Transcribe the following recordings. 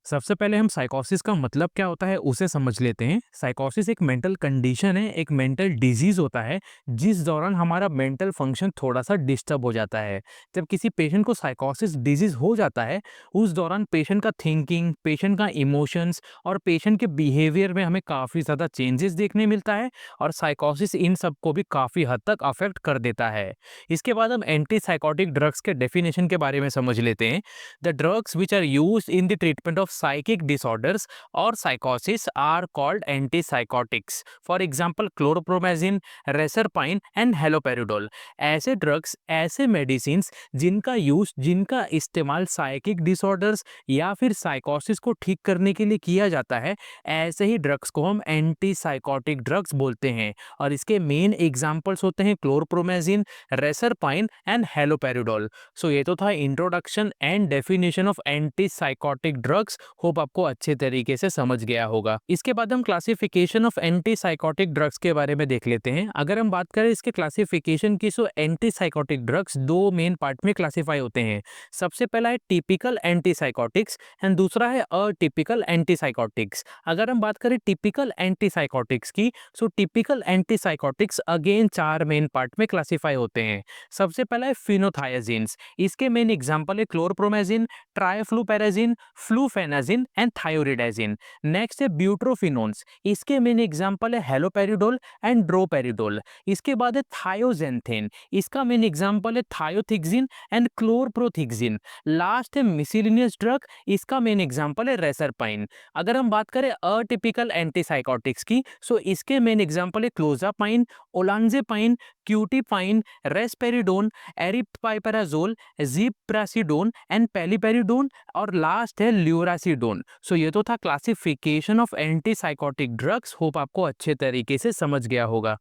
सबसे पहले हम साइकोसिस का मतलब क्या होता है उसे समझ लेते हैं। साइकोसिस एक मेंटल कंडीशन है, एक मेंटल डिजीज होता है जिस दौरान हमारा मेंटल फंक्शन थोड़ा सा डिस्टर्ब हो जाता है। जब किसी पेशेंट को साइकोसिस डिजीज हो जाता है, उस दौरान पेशेंट का थिंकिंग, पेशेंट का इमोशंस और पेशेंट के बिहेवियर में हमें काफ़ी ज़्यादा चेंजेस देखने मिलता है और साइकोसिस इन सब को भी काफ़ी हद तक अफेक्ट कर देता है। इसके बाद हम एंटी साइकोटिक ड्रग्स के डेफिनेशन के बारे में समझ लेते हैं। The drugs which are used in the treatment of psychic disorders or psychosis are called antipsychotics. For example, chlorpromazine, reserpine and haloperidol. ऐसे ड्रग्स, ऐसे मेडिसिन जिनका इस्तेमाल साइकिक डिसऑर्डर्स या फिर साइकोसिस को ठीक करने के लिए किया जाता है, ऐसे ही ड्रग्स को हम एंटी साइकोटिक ड्रग्स बोलते हैं। और इसके मेन एग्जाम्पल्स होते हैं क्लोरप्रोमेजिन, रेसरपाइन एंड हेलोपेरिडोल। सो ये तो था introduction and definition of anti psychotic drugs. Hope आपको अच्छे तरीके से समझ गया होगा। इसके बाद हम classification of anti psychotic drugs के बारे में देख लेते हैं। अगर हम बात करें इसके क्लासिफिकेशन की, सो एंटी साइकोटिक ड्रग्स दो मेन पार्ट में क्लासिफाई होते हैं। सबसे पहला है टिपिकल एंटी साइकोटिक्स एंड दूसरा है अटिपिकल एंटी साइकोटिक्स। अगर हम बात करें टिपिकल एंटी साइकोटिक्स की, सो टिपिकल एंटी साइकोटिक्स अगेन चार मेन पार्ट में क्लासिफाई होते हैं। सबसे पहला है फिनोथायाजिन्स। इसके मेन एग्जांपल है क्लोरप्रोमेजिन, ट्राइफ्लूपेराजिन, फ्लूफेनाजिन एंड थायोरिडाजिन। नेक्स्ट है ब्यूट्रोफिनोन्स। इसके मेन एग्जांपल है हेलोपेरिडोल एंड ड्रोपेरिडोल। इसके बाद है थायोजेंथेन। इसका मेन एग्जांपल है थायोथिक्सिन एंड क्लोरप्रोथिक्सिन। लास्ट है मिसलिनियस ड्रग। इसका मेन एग्जांपल है रेसरपाइन। अगर हम बात करें अटिपिकल एंटीसाइकोटिक्स की, सो इसके मेन एग्जांपल है क्लोजापाइन, ओलांजेपाइन, क्यूटिपाइन, रेस्पेरिडोन, एरिपाइपराजोल, ज़िप्रासिडोन एंड पेलिपेरिडोन और लास्ट है ल्यूरासिडोन। सो ये तो था classification of antipsychotic drugs. Hope आपको अच्छे तरीके से समझ गया होगा।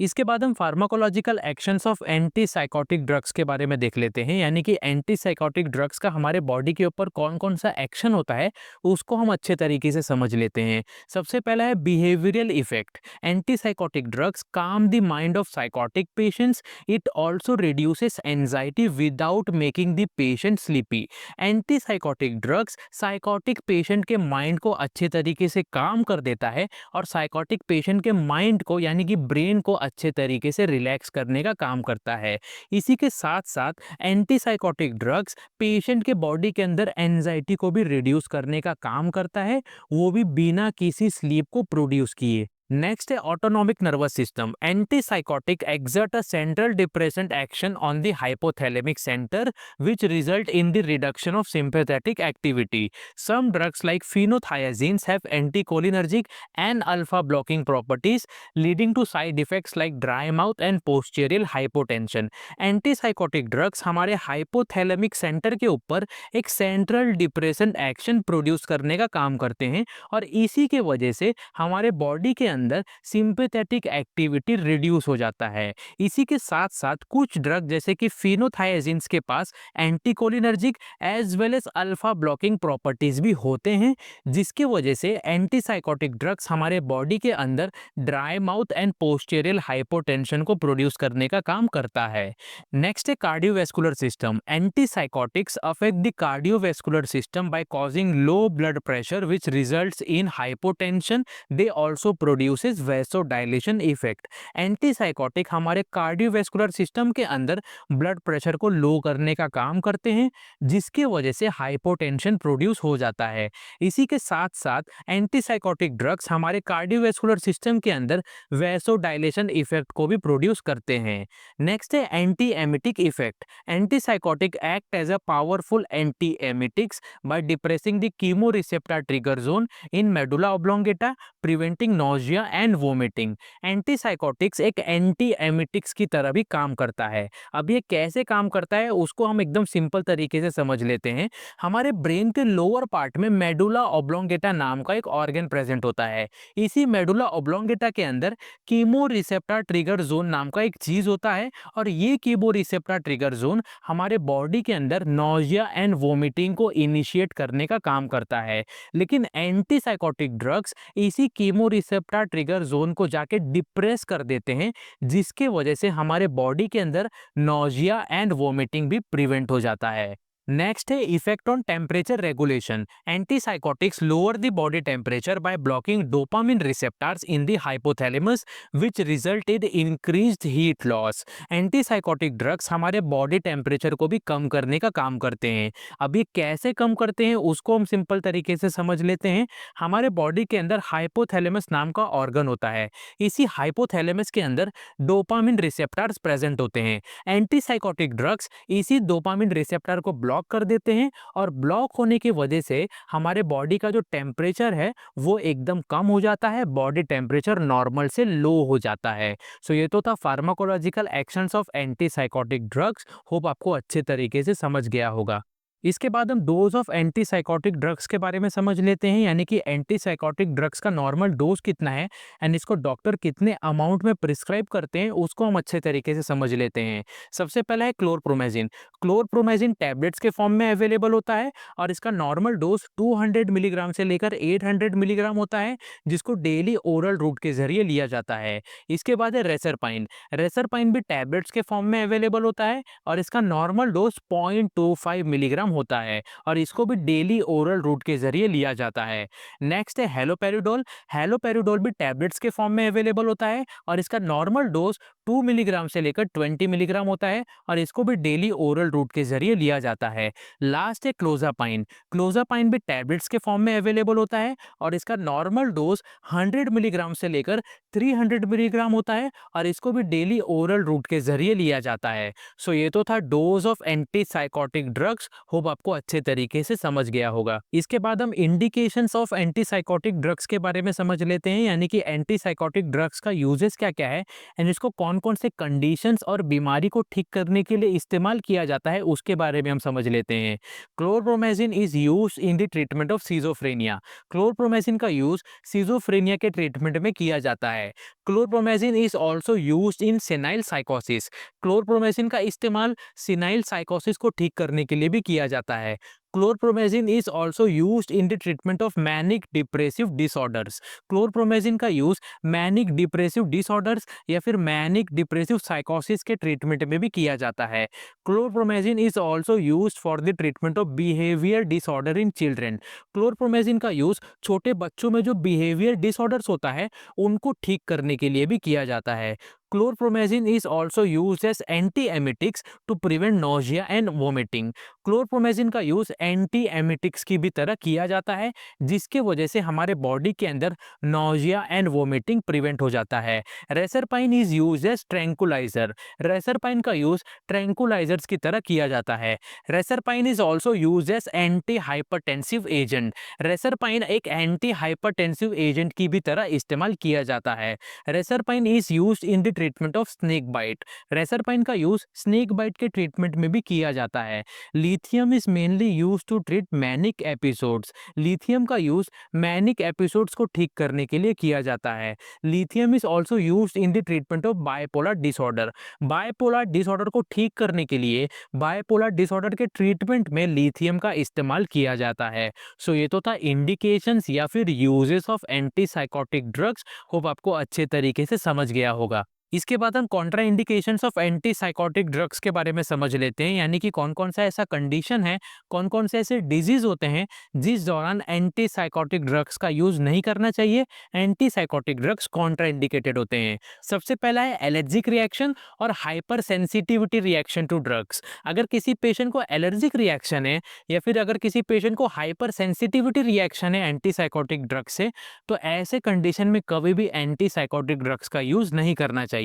इसके बाद हम pharmacological actions of antipsychotic drugs के बारे में देख लेते हैं, यानी कि एंटीसाइकोटिक ड्रग्स का हमारे बॉडी के ऊपर कौन कौन सा एक्शन होता है उसको हम अच्छे तरीके से समझ लेते हैं। सबसे पहला है बिहेवियरल इफेक्ट। एंटीसाइकोटिक ड्रग्स काम the mind of psychotic patients. It also reduces anxiety without making the patient sleepy. Antipsychotic drugs psychotic patient के माइंड को अच्छे तरीके से काम कर देता है और साइकोटिक पेशेंट के माइंड को यानी कि ब्रेन को अच्छे तरीके से रिलैक्स करने का काम करता है। इसी के साथ साथ एंटीसाइकोटिक ड्रग्स पेशेंट के बॉडी के अंदर एंजाइटी को भी रिड्यूस करने का काम करता है, वो भी बिना किसी स्लीप को प्रोड्यूस किए। नेक्स्ट है autonomic nervous system. Antipsychotic exert a central depressant action on the hypothalamic center which result in the reduction of sympathetic activity. Some drugs like phenothiazines have anticholinergic and alpha blocking properties leading to side effects like dry mouth and postural hypotension. Antipsychotic drugs हमारे hypothalamic centre के ऊपर एक central depression action produce करने का काम करते हैं और इसी के वजह से हमारे बॉडी के अंदर सिंपैथेटिक एक्टिविटी रिड्यूस हो जाता है। इसी के साथ साथ कुछ ड्रग जैसे कि फिनोथायाजिन्स के पास anticholinergic as well as alpha blocking properties भी होते हैं, जिसकी वजह से एंटीसाइकोटिक ड्रग्स हमारे बॉडी के अंदर ड्राई माउथ एंड पोस्चेरियल हाइपोटेंशन को प्रोड्यूस करने का काम करता है। नेक्स्ट है cardiovascular system. Antipsychotics affect the cardiovascular system by causing low blood pressure which results in hypotension. They also produces vasodilation effect. Antipsychotic हमारे कार्डियोवैस्कुलर सिस्टम के अंदर ब्लड प्रेशर को लो करने का काम करते हैं, जिसकी वजह से हाइपोटेंशन प्रोड्यूस हो जाता है। इसी के साथ साथ एंटीसाइकोटिक ड्रग्स हमारे कार्डियोवैस्कुलर सिस्टम के अंदर वैसोडाइलेशन इफेक्ट को भी प्रोड्यूस करते हैं। नेक्स्ट है anti emetic effect. Antipsychotic act as a powerful anti emetics by depressing the chemoreceptor trigger zone in medulla oblongata, preventing nausea and vomiting. Antipsychotics एक anti emetics की तरह भी काम करता है। अब ये कैसे काम करता है उसको हम एकदम सिंपल तरीके से समझ लेते हैं। हमारे ब्रेन के लोअर पार्ट में मेडुला ऑब्लोंगेटा नाम का एक ऑर्गन प्रेजेंट होता है। इसी मेडुला ऑब्लोंगेटा के अंदर कीमो रिसेप्टर ट्रिगर जोन नाम का एक चीज होता है और ये कीमो रिसेप्टर ट्रिगर जोन हमारे बॉडी के अंदर नोजिया एंड वोमिटिंग को इनिशिएट करने का काम करता है। लेकिन एंटीसाइकोटिक ड्रग्स इसी कीमो रिसेप्टर ट्रिगर जोन को जाके डिप्रेस कर देते हैं, जिसके वजह से हमारे बॉडी के अंदर नोजिया एंड वोमिटिंग भी प्रिवेंट हो जाता है। नेक्स्ट है effect on temperature regulation. Antipsychotics lower the body temperature by blocking dopamine receptors in the hypothalamus which result in increased heat loss. Antipsychotic drugs हमारे बॉडी टेम्परेचर को भी कम करने का काम करते हैं। अब ये कैसे कम करते हैं उसको हम सिंपल तरीके से समझ लेते हैं। हमारे बॉडी के अंदर हाइपोथैलेमस नाम का ऑर्गन होता है। इसी हाइपोथैलेमस के अंदर डोपामिन रिसेप्टर्स प्रेजेंट होते हैं। एंटीसाइकोटिक ड्रग्स इसी डोपामिन रिसेप्टर को ब्लॉक कर देते हैं और ब्लॉक होने की वजह से हमारे बॉडी का जो टेम्परेचर है वो एकदम कम हो जाता है, बॉडी टेम्परेचर नॉर्मल से लो हो जाता है। सो ये तो था pharmacological actions of antipsychotic drugs. Hope आपको अच्छे तरीके से समझ गया होगा। इसके बाद हम डोज ऑफ एंटीसाइकोटिक ड्रग्स के बारे में समझ लेते हैं, यानी कि एंटीसाइकोटिक ड्रग्स का नॉर्मल डोज कितना है एंड इसको डॉक्टर कितने अमाउंट में प्रिस्क्राइब करते हैं उसको हम अच्छे तरीके से समझ लेते हैं। सबसे पहला है क्लोरप्रोमेजिन। क्लोरप्रोमेजिन टैबलेट्स के फॉर्म में अवेलेबल होता है और इसका नॉर्मल डोज 200 मिलीग्राम से लेकर 800 मिलीग्राम होता है, जिसको डेली ओरल रूट के जरिए लिया जाता है। इसके बाद है रेसरपाइन। रेसरपाइन भी टैबलेट्स के फॉर्म में अवेलेबल होता है और इसका नॉर्मल डोज 0.25 मिलीग्राम होता है और इसको भी डेली ओरल रूट के जरिए लिया जाता है। नेक्स्ट है हेलोपेरिडोल। हेलोपेरिडोल भी टैबलेट्स के फॉर्म में अवेलेबल होता है और इसका नॉर्मल डोज 2 मिलीग्राम से लेकर 20 मिलीग्राम होता है और इसको भी डेली ओरल रूट के जरिए लिया जाता है। लास्ट है क्लोजापाइन। क्लोजापाइन भी टैबलेट्स के फॉर्म में अवेलेबल होता है और इसका नॉर्मल डोज 100 मिलीग्राम से लेकर 300 मिलीग्राम होता है और इसको भी डेली ओरल रूट के जरिए लिया जाता है। सो ये तो था dose of antipsychotic drugs. Hope आपको अच्छे तरीके से समझ गया होगा। इसके बाद हम इंडिकेशंस ऑफ एंटीसाइकोटिक ड्रग्स के बारे में समझ लेते हैं, यानी कि एंटीसाइकोटिक ड्रग्स का यूजेस क्या क्या है एंड इसको कौन कौन से कंडीशंस और बीमारी को ठीक करने के लिए इस्तेमाल किया जाता है उसके बारे में हम समझ लेते हैं। Chlorpromazine is use in the treatment of schizophrenia. Chlorpromazine का यूज सीजोफ्रेनिया के ट्रीटमेंट में किया जाता है। Chlorpromazine is also use in senile साइकोसिस। क्लोरप्रोमेजिन का इस्तेमाल सिनाइल साइकोसिस को ठीक करने के लिए भी किया जाता है। Chlorpromazine is also used in the treatment of manic depressive disorders. Chlorpromazine का यूज मैनिक डिप्रेसिव डिसऑर्डर्स या फिर मैनिक डिप्रेसिव साइकोसिस के ट्रीटमेंट में भी किया जाता है। Chlorpromazine is also used for the treatment of behaviour disorder in children. Chlorpromazine का यूज छोटे बच्चों में जो बिहेवियर डिसऑर्डर्स होता है उनको ठीक करने के लिए भी किया जाता है। क्लोरप्रोमेजिन is also used as antiemetics to prevent nausea and vomiting। क्लोरप्रोमेजिन का यूज एंटीएमिटिक्स की भी तरह किया जाता है, जिसके वजह से हमारे बॉडी के अंदर नोजिया एंड वोमिटिंग प्रिवेंट हो जाता है। Reserpine is use as tranquilliser. Reserpine का यूज ट्रैंकुलाइजर्स की तरह किया जाता है। Reserpine is also use as anti hypertensive agent. Reserpine एक एंटी हाइपरटेंसिव एजेंट की भी तरह इस्तेमाल किया जाता है। Reserpine is use in the treatment of snake bite. Reserpine का यूज स्नेक बाइट के ट्रीटमेंट में भी किया जाता है। Lithium is mainly use to treat manic episodes. Lithium का यूज मैनिक एपिसोड्स को ठीक करने के लिए किया जाता है। Lithium is also use in the treatment of bipolar disorder. Bipolar disorder को ठीक करने के लिए बायपोलर डिसऑर्डर के ट्रीटमेंट में लिथियम का इस्तेमाल किया जाता है। सो ये तो था इंडिकेशंस या फिर uses of antipsychotic drugs. Hope आपको अच्छे तरीके से समझ गया होगा। इसके बाद हम Contra indications of antipsychotic drugs के बारे में समझ लेते हैं, यानी कि कौन कौन सा ऐसा कंडीशन है, कौन कौन से ऐसे डिजीज होते हैं जिस दौरान एंटीसाइकोटिक ड्रग्स का यूज नहीं करना चाहिए। एंटीसाइकोटिक ड्रग्स कॉन्ट्रा इंडिकेटेड होते हैं। सबसे पहला है एलर्जिक रिएक्शन और hyper sensitivity reaction to drugs. अगर किसी पेशेंट को एलर्जिक रिएक्शन है या फिर अगर किसी पेशेंट को हाइपर सेंसिटिविटी रिएक्शन है एंटीसाइकोटिक ड्रग्स से, तो ऐसे कंडीशन में कभी भी एंटीसाइकोटिक ड्रग्स का यूज नहीं करना चाहिए।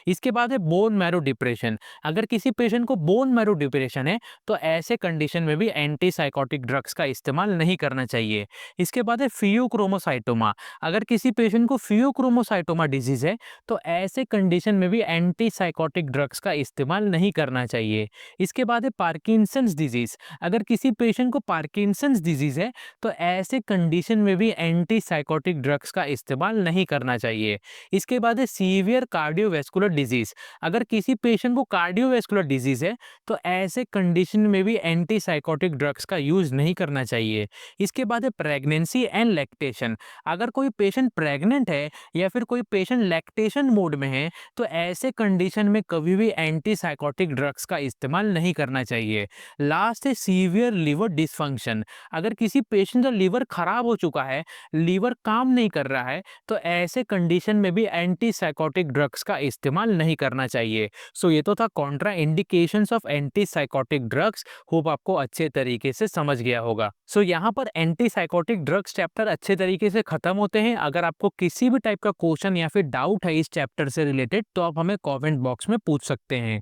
इसके बाद है बोन मैरो डिप्रेशन। अगर किसी पेशेंट को बोन मैरो डिप्रेशन है तो ऐसे कंडीशन में भी एंटीसाइकोटिक ड्रग्स का इस्तेमाल नहीं करना चाहिए। इसके बाद है फियोक्रोमोसाइटोमा। अगर किसी पेशेंट को फियोक्रोमोसाइटोमा डिजीज है तो ऐसे कंडीशन में भी एंटीसाइकोटिक ड्रग्स का इस्तेमाल नहीं करना चाहिए। इसके बाद है पार्किंसंस डिजीज। अगर किसी पेशेंट को पार्किंसंस डिजीज है तो ऐसे कंडीशन में भी एंटीसाइकोटिक ड्रग्स का इस्तेमाल नहीं करना चाहिए। इसके बाद है सीवियर कार्डियोवैस्कुलर डिजीज़। अगर किसी पेशेंट को कार्डियोवैस्कुलर डिजीज़ है, तो ऐसे कंडीशन में भी एंटीसाइकोटिक ड्रग्स का यूज़ नहीं करना चाहिए। इसके बाद है प्रेगनेंसी एंड लैक्टेशन। अगर कोई पेशेंट प्रेग्नेंट है या फिर कोई पेशेंट लैक्टेशन मोड में है, तो ऐसे कंडीशन में कभी भी एंटीसाइकोटिक ड्रग्स का इस्तेमाल नहीं करना चाहिए। लास्ट है सीवियर लिवर डिसफंक्शन। अगर किसी पेशेंट का लिवर खराब हो चुका है, लीवर काम नहीं कर रहा है, तो ऐसे कंडीशन में भी एंटीसाइकोटिक ड्रग्स का इस्तेमाल नहीं करना चाहिए। सो ये तो था Contra indications of antipsychotic drugs. Hope आपको अच्छे तरीके से समझ गया होगा। सो यहाँ पर एंटीसाइकोटिक ड्रग्स चैप्टर अच्छे तरीके से खत्म होते हैं। अगर आपको किसी भी टाइप का क्वेश्चन या फिर डाउट है इस चैप्टर से रिलेटेड, तो आप हमें कमेंट बॉक्स में पूछ सकते हैं।